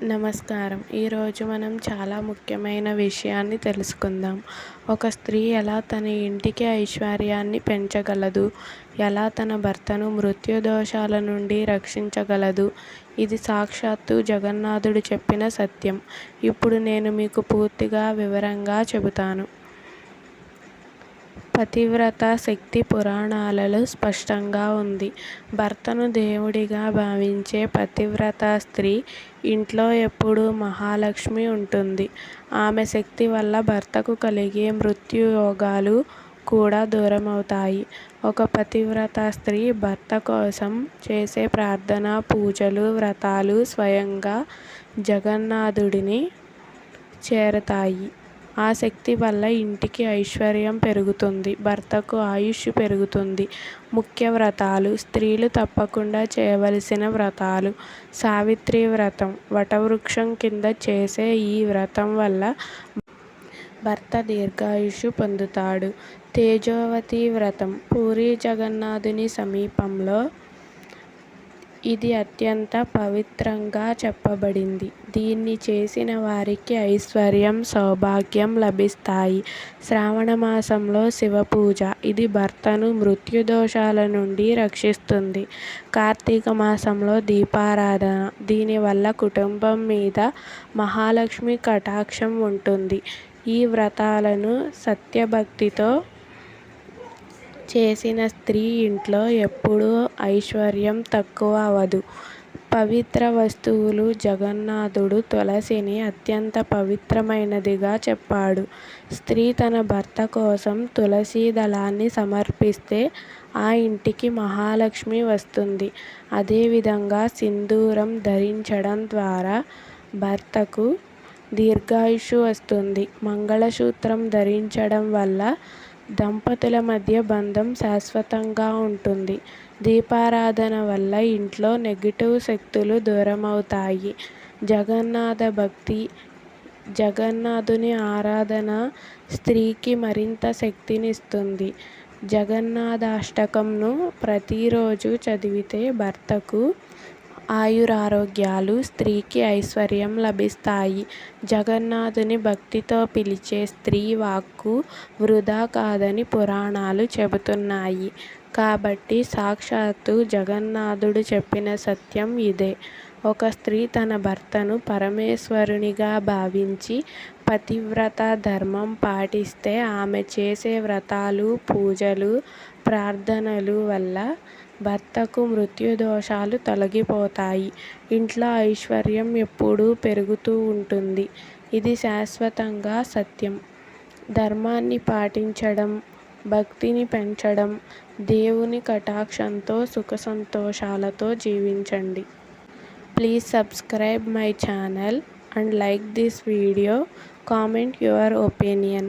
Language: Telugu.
నమస్కారం. ఈరోజు మనం చాలా ముఖ్యమైన విషయాన్ని తెలుసుకుందాం. ఒక స్త్రీ ఎలా తన ఇంటికి ఐశ్వర్యాన్ని పెంచగలదు, ఎలా తన భర్తను మృత్యుదోషాల నుండి రక్షించగలదు. ఇది సాక్షాత్తు జగన్నాథుడు చెప్పిన సత్యం. ఇప్పుడు నేను మీకు పూర్తిగా వివరంగా చెబుతాను. పతివ్రత శక్తి పురాణాలలో స్పష్టంగా ఉంది. భర్తను దేవుడిగా భావించే పతివ్రత స్త్రీ ఇంట్లో ఎప్పుడూ మహాలక్ష్మి ఉంటుంది. ఆమె శక్తి వల్ల భర్తకు కలిగే మృత్యుయోగాలు కూడా దూరమవుతాయి. ఒక పతివ్రత స్త్రీ భర్త కోసం చేసే ప్రార్థన, పూజలు, వ్రతాలు స్వయంగా జగన్నాథుడిని చేరతాయి. ఆ శక్తి వల్ల ఇంటికి ఐశ్వర్యం పెరుగుతుంది, భర్తకు ఆయుష్ పెరుగుతుంది. ముఖ్య వ్రతాలు: స్త్రీలు తప్పకుండా చేయవలసిన వ్రతాలు. సావిత్రి వ్రతం: వటవృక్షం కింద చేసే ఈ వ్రతం వల్ల భర్త దీర్ఘాయుష్ పొందుతాడు. తేజోవతి వ్రతం: పూరీ జగన్నాథుని సమీపంలో ఇది అత్యంత పవిత్రంగా చెప్పబడింది. దీన్ని చేసిన వారికి ఐశ్వర్యం, సౌభాగ్యం లభిస్తాయి. శ్రావణ మాసంలో శివపూజ: ఇది భర్తను మృత్యుదోషాల నుండి రక్షిస్తుంది. కార్తీక మాసంలో దీపారాధన: దీనివల్ల కుటుంబం మీద మహాలక్ష్మి కటాక్షం ఉంటుంది. ఈ వ్రతాలను సత్యభక్తితో చేసిన స్త్రీ ఇంట్లో ఎప్పుడూ ఐశ్వర్యం తక్కువ అవదు. పవిత్ర వస్తువులు: జగన్నాథుడు తులసిని అత్యంత పవిత్రమైనదిగా చెప్పాడు. స్త్రీ తన భర్త కోసం తులసి దళాన్ని సమర్పిస్తే ఆ ఇంటికి మహాలక్ష్మి వస్తుంది. అదేవిధంగా సింధూరం ధరించడం ద్వారా భర్తకు దీర్ఘాయుష్ వస్తుంది. మంగళసూత్రం ధరించడం వల్ల దంపతుల మధ్య బంధం శాశ్వతంగా ఉంటుంది. దీపారాధన వల్ల ఇంట్లో నెగటివ్ శక్తులు దూరమవుతాయి. జగన్నాథ భక్తి: జగన్నాథుని ఆరాధన స్త్రీకి మరింత శక్తినిస్తుంది. జగన్నాథాష్టకంను ప్రతిరోజు చదివితే భర్తకు ఆయురారోగ్యాలు, స్త్రీకి ఐశ్వర్యం లభిస్తాయి. జగన్నాథుని భక్తితో పిలిచే స్త్రీ వాక్కు వృధా కాదని పురాణాలు చెబుతున్నాయి. కాబట్టి సాక్షాత్తు జగన్నాథుడు చెప్పిన సత్యం ఇదే. ఒక స్త్రీ తన భర్తను పరమేశ్వరునిగా భావించి పతివ్రత ధర్మం పాటిస్తే ఆమె చేసే వ్రతాలు, పూజలు, ప్రార్థనలు వల్ల భర్తకు మృత్యుదోషాలు తొలగిపోతాయి. ఇంట్లో ఐశ్వర్యం ఎప్పుడూ పెరుగుతూ ఉంటుంది. ఇది శాశ్వతంగా సత్యం. ధర్మాన్ని పాటించడం, భక్తిని పెంచడం, దేవుని కటాక్షంతో సుఖ సంతోషాలతో జీవించండి. Please subscribe my channel and like this video. Comment your opinion.